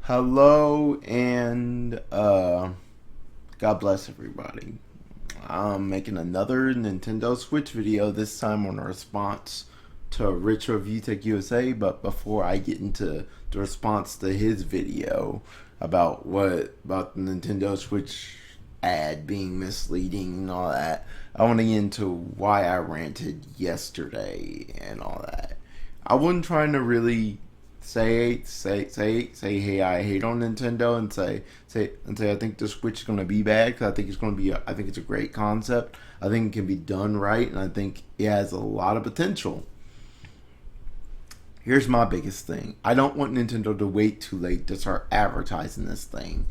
Hello and God bless everybody. I'm making another Nintendo Switch video, this time on a response to ReviewTechUSA, but before I get into the response to his video about the Nintendo Switch ad being misleading and all that, I want to get into why I ranted yesterday and all that. I wasn't trying to really say hey, I hate on Nintendo and say I think the Switch is going to be bad, because I think it's going to be I think it's a great concept. I think it can be done right, and I think it has a lot of potential. Here's my biggest thing: I don't want Nintendo to wait too late to start advertising this thing.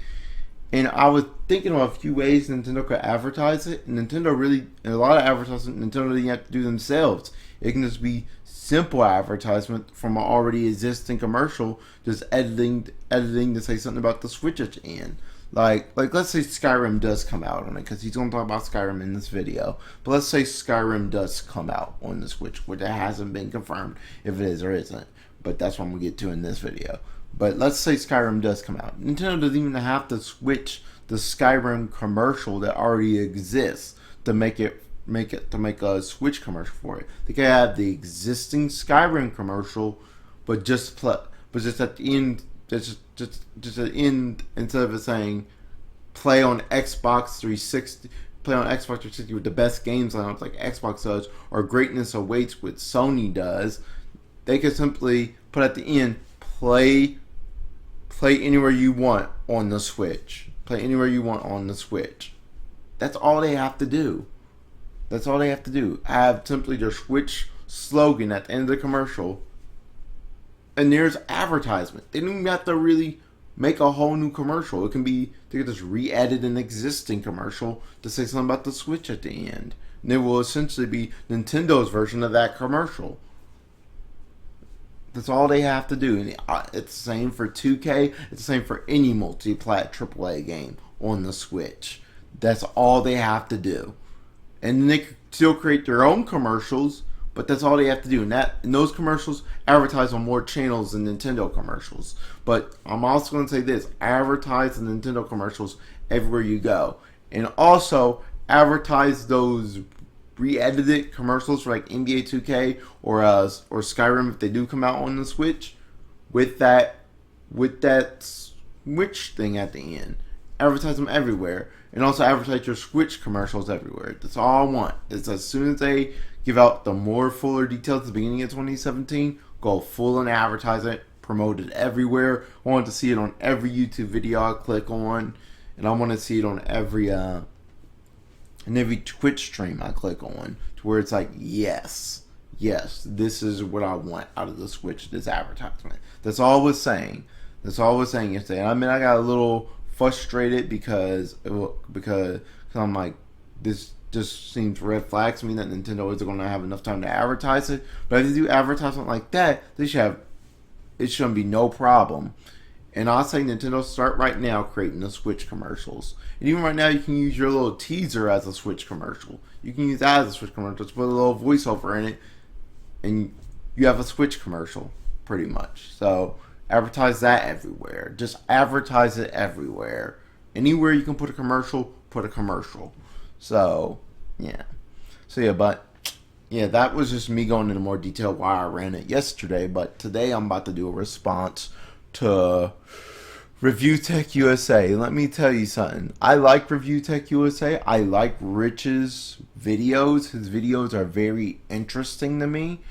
And I was thinking of a few ways Nintendo could advertise it. And Nintendo really, and a lot of advertising Nintendo doesn't have to do themselves. It can just be simple advertisement from an already existing commercial, just editing to say something about the Switch at the end. Like let's say Skyrim does come out on it, because he's going to talk about Skyrim in this video. But let's say Skyrim does come out on the Switch, which it hasn't been confirmed if it is or isn't. But that's what I'm going to get to in this video. But let's say Skyrim does come out. Nintendo doesn't even have to switch the Skyrim commercial that already exists to make a Switch commercial for it. They could have the existing Skyrim commercial, but just at the end, just at the end, instead of it saying play on Xbox 360. Play on Xbox 360 with the best games lineups like Xbox does, or greatness awaits what Sony does. They could simply put at the end, play anywhere you want on the Switch. Play anywhere you want on the Switch. That's all they have to do. That's all they have to do. Have simply their Switch slogan at the end of the commercial, and there's advertisement. They don't even have to really make a whole new commercial. It can be, they could just re-edit an existing commercial to say something about the Switch at the end. And it will essentially be Nintendo's version of that commercial. That's all they have to do. And it's the same for 2K. It's the same for any multi-plat AAA game on the Switch. That's all they have to do. And then they can still create their own commercials, but that's all they have to do. And those commercials advertise on more channels than Nintendo commercials. But I'm also going to say this: advertise the Nintendo commercials everywhere you go. And also advertise those re-edited commercials for like NBA 2K or Skyrim, if they do come out on the Switch, with that Switch thing at the end. Advertise them everywhere, and also advertise your Switch commercials everywhere. That's all I want. It's as soon as they give out the more fuller details at the beginning of 2017, go full and advertise it, promote it everywhere. I want to see it on every YouTube video I click on, and I want to see it on every Twitch stream I click on, to where it's like, yes, this is what I want out of the Switch, this advertisement. That's all I was saying. That's all I was saying yesterday. I mean, I got a little frustrated because I'm like, this just seems red flags to me that Nintendo isn't going to have enough time to advertise it. But if they do advertisement like that, it shouldn't be no problem. And I'll say Nintendo, start right now creating the Switch commercials. And even right now, you can use your little teaser as a Switch commercial. You can use that as a Switch commercial. Just put a little voiceover in it, and you have a Switch commercial, pretty much. So advertise that everywhere. Just advertise it everywhere. Anywhere you can put a commercial, put a commercial. So, yeah. But that was just me going into more detail why I ran it yesterday. But today I'm about to do a response to ReviewTechUSA. Let me tell you something. I like ReviewTechUSA. I like Rich's videos. His videos are very interesting to me,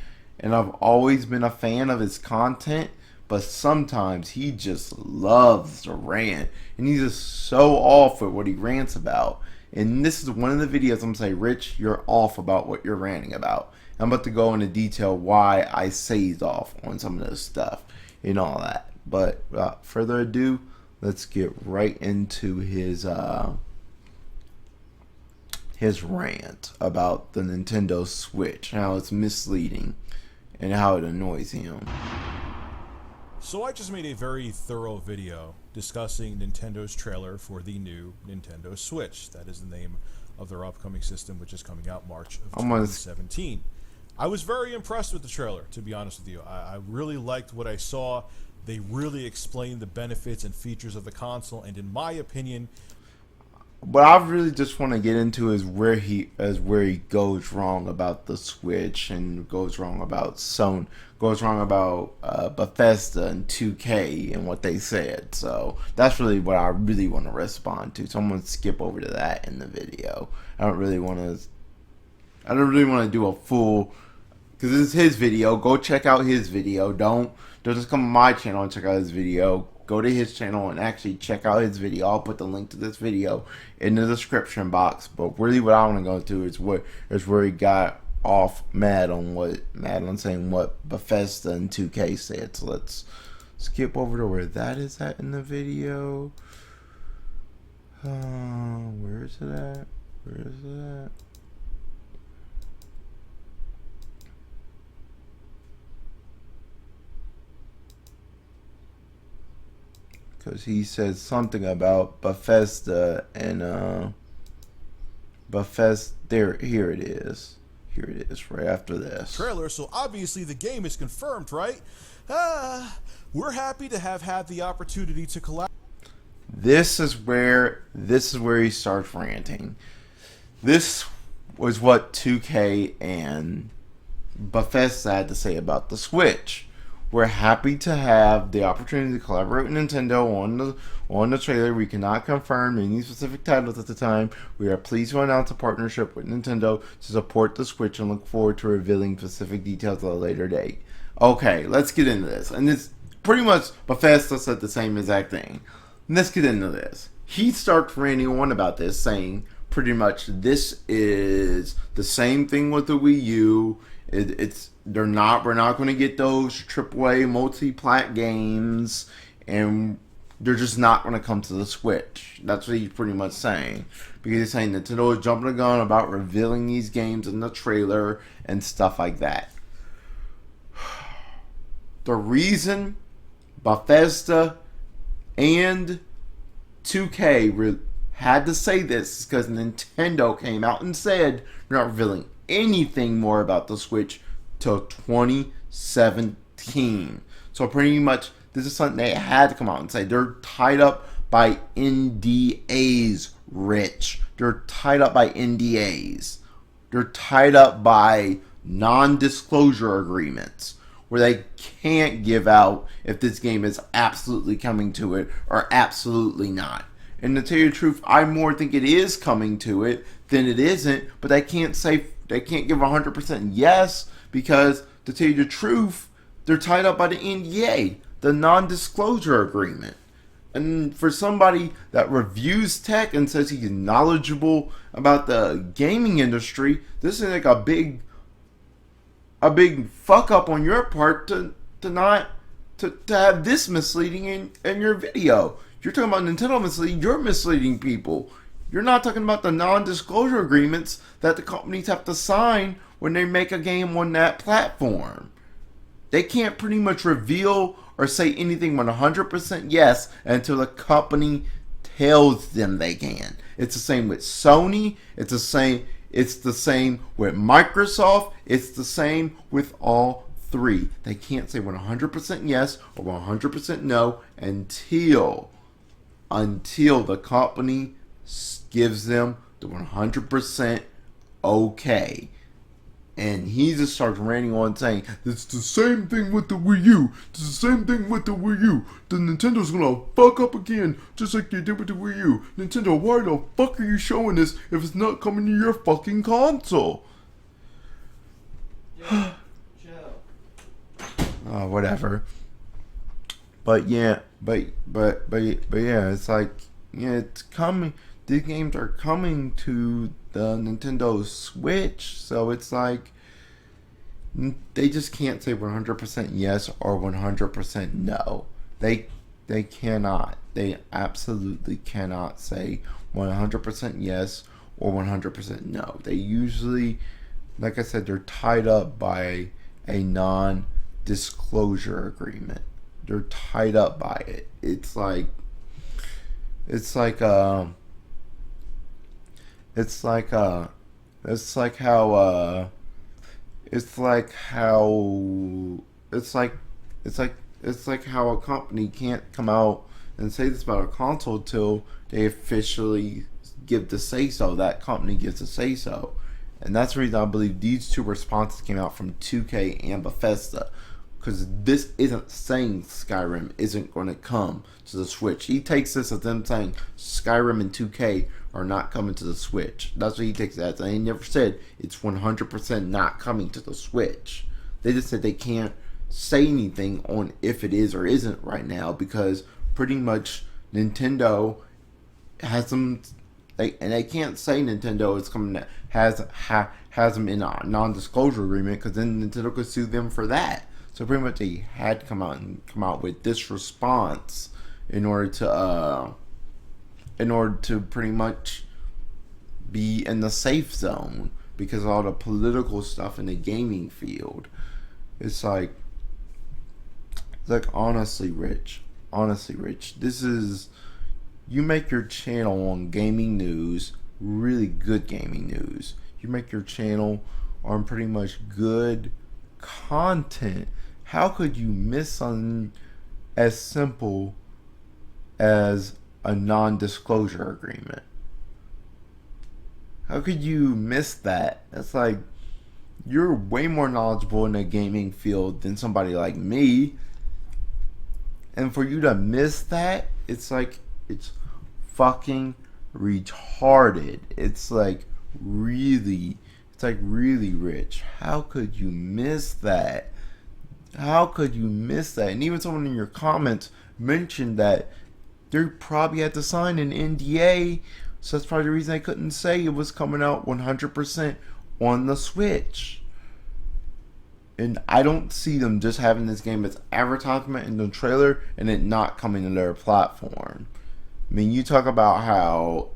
and I've always been a fan of his content. But sometimes he just loves to rant, and he's just so off at what he rants about. And this is one of the videos I'm going to say, Rich, you're off about what you're ranting about. I'm about to go into detail why I say he's off on some of this stuff and all that. But without further ado, let's get right into his rant about the Nintendo Switch, how it's misleading, and how it annoys him. So I just made a very thorough video discussing Nintendo's trailer for the new Nintendo Switch. That is the name of their upcoming system, which is coming out March of 2017. I was very impressed with the trailer, to be honest with you. I really liked what I saw. They really explain the benefits and features of the console, and in my opinion, what I really just want to get into is where he goes wrong about the Switch and goes wrong about Sony, goes wrong about Bethesda and 2K and what they said. So that's really what I really want to respond to. So I'm gonna skip over to that in the video. I don't really want to do a full, because this is his video. Go check out his video. Don't just come to my channel and check out his video. Go to his channel and actually check out his video. I'll put the link to this video in the description box. But really, what I want to go to is where he got off mad on saying what Bethesda and 2K said. So let's skip over to where that is at in the video. Where is it at? Where is it at? Because he says something about Bethesda and Bethesda. Here it is. Here it is, right after this trailer. So obviously the game is confirmed, right? We're happy to have had the opportunity to collaborate. This is where he starts ranting. This was what 2K and Bethesda had to say about the Switch. We're happy to have the opportunity to collaborate with Nintendo on the trailer. We cannot confirm any specific titles at the time. We are pleased to announce a partnership with Nintendo to support the Switch and look forward to revealing specific details at a later date. Okay, let's get into this. And it's pretty much Bethesda said the same exact thing. Let's get into this. He starts ranting on about this, saying pretty much this is the same thing with the Wii U. We're not going to get those AAA multi-plat games, and they're just not going to come to the Switch. That's what he's pretty much saying, because he's saying Nintendo is jumping the gun about revealing these games in the trailer and stuff like that. The reason Bethesda and 2K had to say this is because Nintendo came out and said they're not revealing anything more about the Switch till 2017. So pretty much this is something they had to come out and say. They're tied up by NDAs, Rich. They're tied up by NDAs. They're tied up by non-disclosure agreements where they can't give out if this game is absolutely coming to it or absolutely not. And to tell you the truth, I more think it is coming to it than it isn't, but they can't give 100% yes, because to tell you the truth, they're tied up by the NDA, the non-disclosure agreement. And for somebody that reviews tech and says he's knowledgeable about the gaming industry, this is like a big fuck up on your part to have this misleading in your video. You're talking about Nintendo misleading, you're misleading people. You're not talking about the non-disclosure agreements that the companies have to sign when they make a game on that platform. They can't pretty much reveal or say anything 100% yes until the company tells them they can. It's the same with Sony. It's the same with Microsoft. It's the same with all three. They can't say 100% yes or 100% no until the company gives them the 100% okay. And he just starts ranting on saying, it's the same thing with the Wii U. It's the same thing with the Wii U. The Nintendo's gonna fuck up again, just like they did with the Wii U. Nintendo, why the fuck are you showing this if it's not coming to your fucking console? Whatever. But yeah, but yeah, it's like, yeah, it's coming. These games are coming to the Nintendo Switch, so it's like they just can't say 100% yes or 100% no. They cannot. They absolutely cannot say 100% yes or 100% no. They usually, like I said, they're tied up by a non-disclosure agreement. They're tied up by it. It's like how It's like how a company can't come out and say this about a console till they officially give the say so. That company gives the say so. And that's the reason I believe these two responses came out from 2K and Bethesda. Because this isn't saying Skyrim isn't going to come to the Switch. He takes this as them saying Skyrim and 2K are not coming to the Switch. That's what he takes it as. And he never said it's 100% not coming to the Switch. They just said they can't say anything on if it is or isn't right now because pretty much Nintendo has them, and they can't say Nintendo is coming to, has them in a non-disclosure agreement because then Nintendo could sue them for that. So pretty much they had to come out with this response in order to pretty much be in the safe zone because of all the political stuff in the gaming field. It's like honestly, Rich, this is, you make your channel on gaming news, really good gaming news. You make your channel on pretty much good content. How could you miss something as simple as a non-disclosure agreement? How could you miss that? It's like, you're way more knowledgeable in the gaming field than somebody like me. And for you to miss that, it's like, it's fucking retarded. It's like really, Rich. How could you miss that? How could you miss that? And even someone in your comments mentioned that they probably had to sign an NDA. So that's probably the reason I couldn't say it was coming out 100% on the Switch. And I don't see them just having this game as advertisement in the trailer and it not coming to their platform. I mean, you talk about how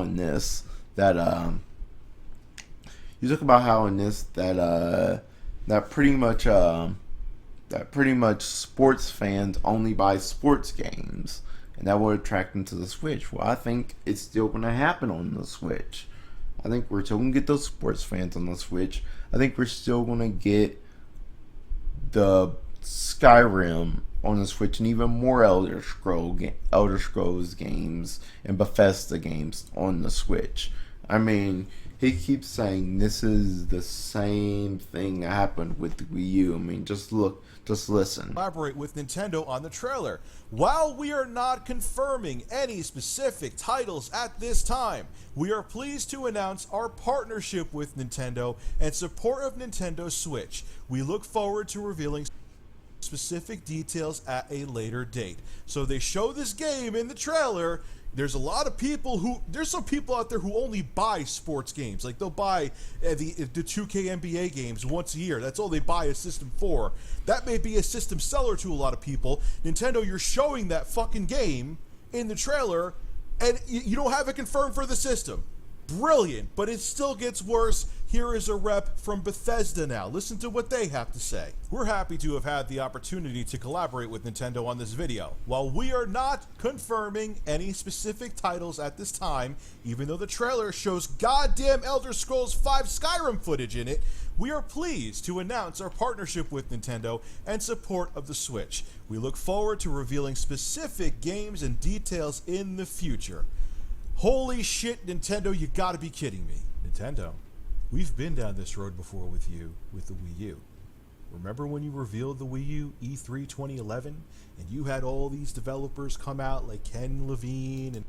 in this that pretty much sports fans only buy sports games, and that would attract them to the Switch. Well, I think it's still going to happen on the Switch. I think we're still going to get those sports fans on the Switch. I think we're still going to get the Skyrim on the Switch and even more Elder Scrolls games and Bethesda games on the Switch. I mean, he keeps saying this is the same thing that happened with the Wii U. I mean, just listen. Collaborate with Nintendo on the trailer. While we are not confirming any specific titles at this time, we are pleased to announce our partnership with Nintendo and support of Nintendo Switch. We look forward to revealing specific details at a later date. So they show this game in the trailer. There's a lot of people there's some people out there who only buy sports games. Like, they'll buy the 2K NBA games once a year. That's all they buy a system for. That may be a system seller to a lot of people. Nintendo, you're showing that fucking game in the trailer, and you don't have it confirmed for the system. Brilliant, but it still gets worse. Here is a rep from Bethesda now. Listen to what they have to say. We're happy to have had the opportunity to collaborate with Nintendo on this video. While we are not confirming any specific titles at this time, even though the trailer shows goddamn Elder Scrolls V Skyrim footage in it, we are pleased to announce our partnership with Nintendo and support of the Switch. We look forward to revealing specific games and details in the future. Holy shit, Nintendo, you gotta be kidding me. Nintendo, we've been down this road before with you, with the Wii U. Remember when you revealed the Wii U E3 2011, and you had all these developers come out like Ken Levine and...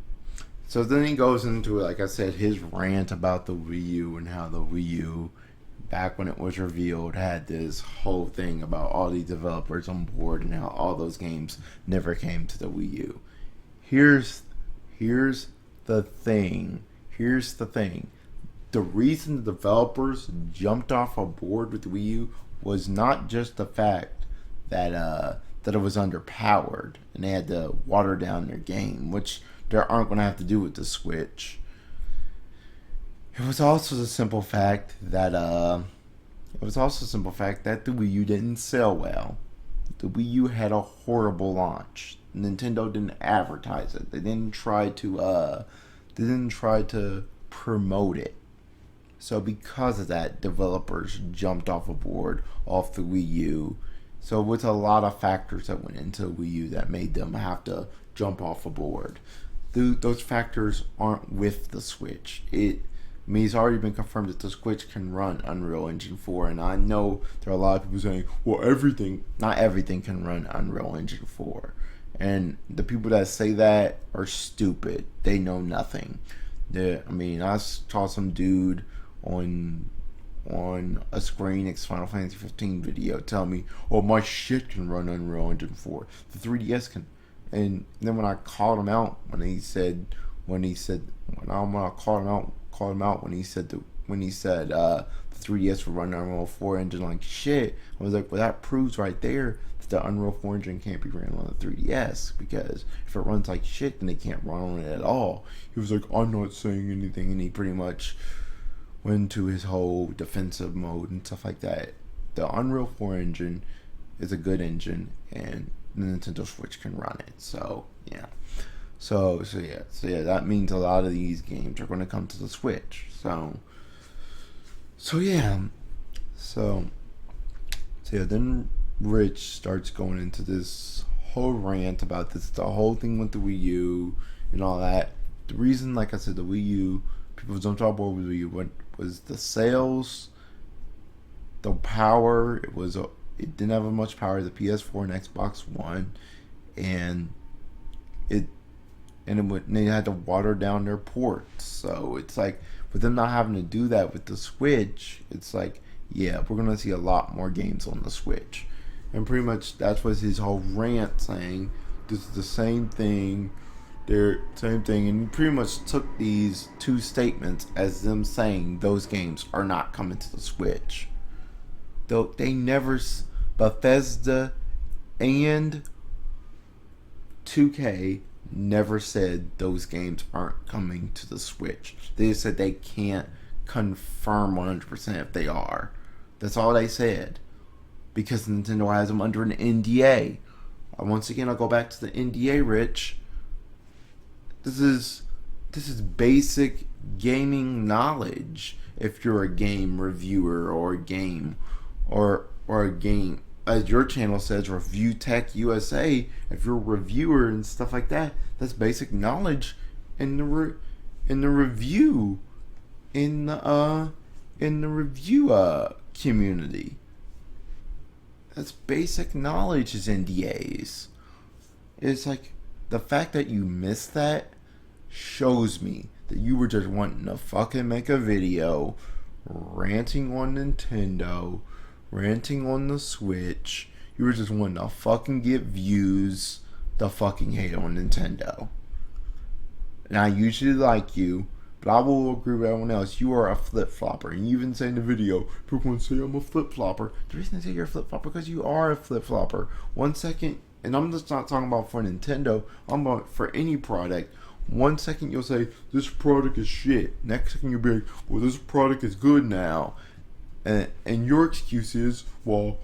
So then he goes into, like I said, his rant about the Wii U and how the Wii U, back when it was revealed, had this whole thing about all these developers on board and how all those games never came to the Wii U. Here's the thing. The reason the developers jumped off a board with the Wii U was not just the fact that it was underpowered and they had to water down their game, which they aren't going to have to do with the Switch. It was also the simple fact that the Wii U didn't sell well. The Wii U had a horrible launch. Nintendo didn't advertise it. They didn't try to promote it. So because of that, developers jumped off the Wii U, So with a lot of factors that went into Wii U that made them have to jump off a board. Those factors aren't with the Switch. I mean, it's already been confirmed that the Switch can run Unreal Engine 4, and I know there are a lot of people saying, well, not everything can run Unreal Engine 4. And the people that say that are stupid. They know nothing. I mean, I saw some dude on a Square Enix Final Fantasy 15 video tell me, oh, my shit can run Unreal Engine 4. The 3DS can. And then when I called him out when I called him out when he said the 3DS would run Unreal 4 engine like shit. I was like, well, that proves right there that the Unreal 4 engine can't be ran on the 3DS, because if it runs like shit, then they can't run on it at all. He was like, I'm not saying anything, and he pretty much went into his whole defensive mode and stuff like that. The Unreal 4 engine is a good engine, and the Nintendo Switch can run it. So yeah. So yeah, that means a lot of these games are going to come to the Switch. So yeah. So yeah, then Rich starts going into this whole rant about the whole thing with the Wii U and all that. The reason, like I said, the Wii U, people jumped on board with Wii U, was the sales, the power. It didn't have much power. The PS4 and Xbox One, and they had to water down their ports. So it's like, with them not having to do that with the Switch, it's like, yeah, we're going to see a lot more games on the Switch. And pretty much that's what his whole rant saying. This is the same thing. And he pretty much took these two statements as them saying those games are not coming to the Switch. Though they never, Bethesda and 2K never said those games aren't coming to the Switch. They just said they can't confirm 100% if they are. That's all they said. Because Nintendo has them under an NDA. Once again, I'll go back to the NDA, Rich. This is basic gaming knowledge. If you're a game reviewer or a game, as your channel says, ReviewTechUSA, if you're a reviewer and stuff like that, that's basic knowledge in the review community. That's basic knowledge, is NDAs. It's like, the fact that you missed that shows me that you were just wanting to fucking make a video ranting on Nintendo, ranting on the Switch. You were just wanting to fucking get views to fucking hate on Nintendo. And I usually like you, but I will agree with everyone else. You are a flip-flopper. And you even say in the video, people want to say I'm a flip-flopper. The reason they say you're a flip-flopper because you are a flip-flopper. 1 second, and I'm just not talking about for Nintendo, I'm about for any product. 1 second you'll say, this product is shit. Next second you'll be like, well, this product is good now. And your excuse is, well,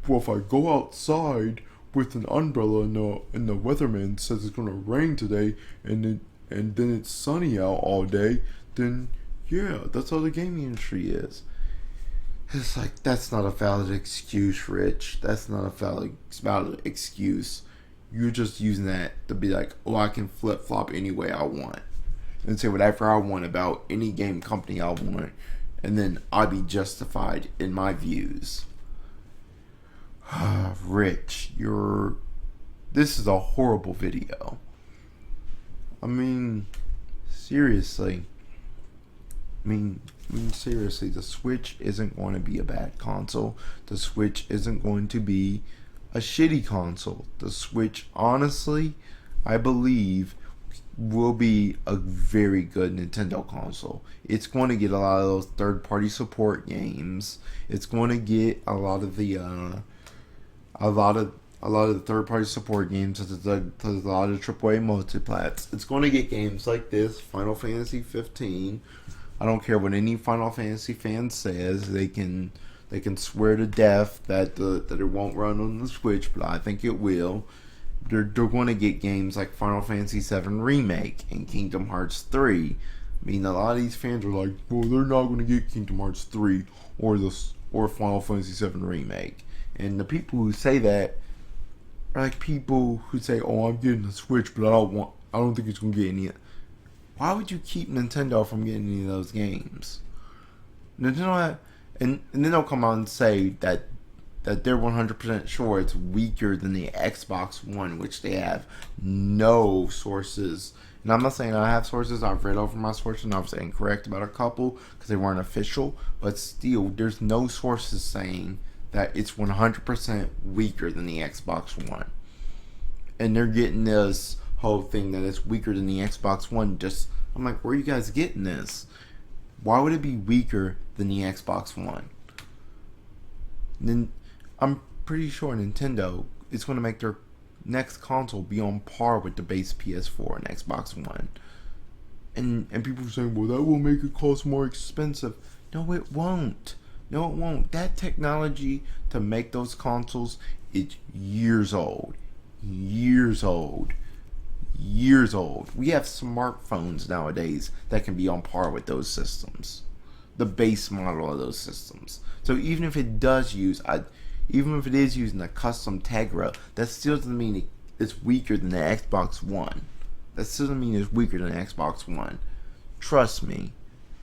if I go outside with an umbrella and the weatherman says it's going to rain today, and then it's sunny out all day, then yeah, that's how the gaming industry is. It's like, that's not a valid excuse, Rich. That's not a valid excuse. You're just using that to be like, oh, I can flip-flop any way I want and say whatever I want about any game company I want, and then I'll be justified in my views. Rich, this is a horrible video. I mean, seriously. Seriously, the Switch isn't going to be a bad console. The Switch isn't going to be a shitty console. The Switch, honestly, I believe, will be a very good Nintendo console. It's going to get a lot of those third-party support games. It's going to get a lot of the third-party support games, such as a lot of AAA multiplats. It's going to get games like this, Final Fantasy 15. I don't care what any Final Fantasy fan says. They can swear to death that it won't run on the Switch, but I think it will. They're going to get games like Final Fantasy 7 Remake and Kingdom Hearts 3. I mean, a lot of these fans are like, well, they're not going to get Kingdom Hearts 3 or Final Fantasy 7 Remake. And the people who say that are like people who say, "Oh, I'm getting a Switch, but I don't think it's gonna get any." Why would you keep Nintendo from getting any of those games? Nintendo, and then they'll come out and say that they're 100% sure it's weaker than the Xbox One, which they have no sources. And I'm not saying I have sources. I've read over my sources, and I was incorrect about a couple because they weren't official. But still, there's no sources saying that it's 100% weaker than the Xbox One. And they're getting this whole thing that it's weaker than the Xbox One. I'm like, where are you guys getting this? Why would it be weaker than the Xbox One? And then I'm pretty sure Nintendo is going to make their next console be on par with the base PS4 and Xbox One. And people are saying, well, that will make it cost more expensive. No, it won't. No, it won't. That technology to make those consoles is years old. Years old. Years old. We have smartphones nowadays that can be on par with those systems. The base model of those systems. So even if it is using a custom Tegra, that still doesn't mean it's weaker than the Xbox One. That still doesn't mean it's weaker than the Xbox One. Trust me,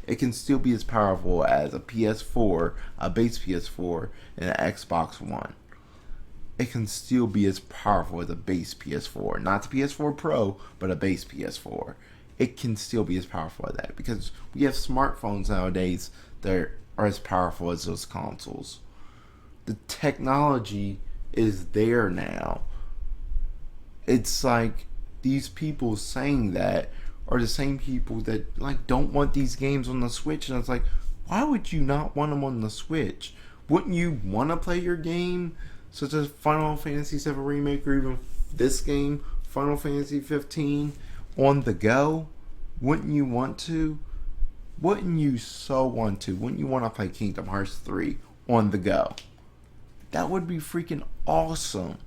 it can still be as powerful as a PS4, a base PS4, and an Xbox One. It can still be as powerful as a base PS4. Not the PS4 Pro, but a base PS4. It can still be as powerful as that because we have smartphones nowadays that are as powerful as those consoles. The technology is there now. It's like these people saying that are the same people that like don't want these games on the Switch, and it's like, why would you not want them on the Switch? Wouldn't you want to play your game such as Final Fantasy VII Remake or even this game, Final Fantasy 15, on the go? Wouldn't you want to? Wouldn't you so want to? Wouldn't you want to play Kingdom Hearts 3 on the go? That would be freaking awesome.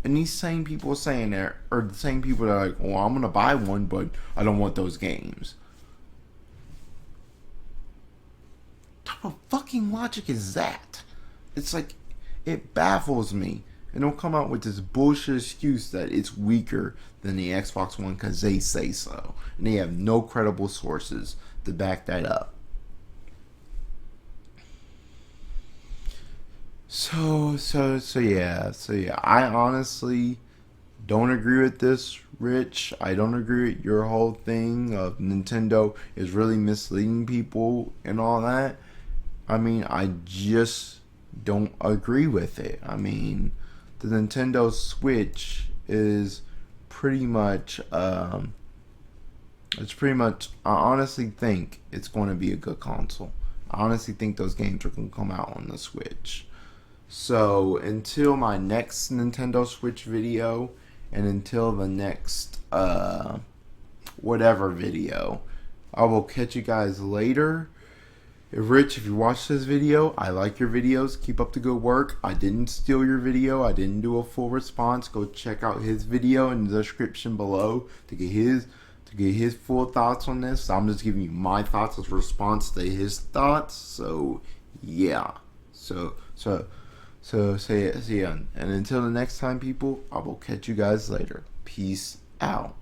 And these same people saying that are the same people that are like, well, I'm going to buy one, but I don't want those games. What type of fucking logic is that? It's like, it baffles me. And they'll come out with this bullshit excuse that it's weaker than the Xbox One because they say so. And they have no credible sources to back that up. So yeah. I honestly don't agree with this, Rich. I don't agree with your whole thing of Nintendo is really misleading people and all that. I mean, I just don't agree with it. I mean, the Nintendo Switch is pretty much, I honestly think it's going to be a good console. I honestly think those games are going to come out on the Switch. So, until my next Nintendo Switch video, and until the next, whatever video, I will catch you guys later. Rich, if you watch this video, I like your videos. Keep up the good work. I didn't steal your video. I didn't do a full response. Go check out his video in the description below to get his full thoughts on this. I'm just giving you my thoughts as a response to his thoughts. So yeah. So yeah. And until the next time, people, I will catch you guys later. Peace out.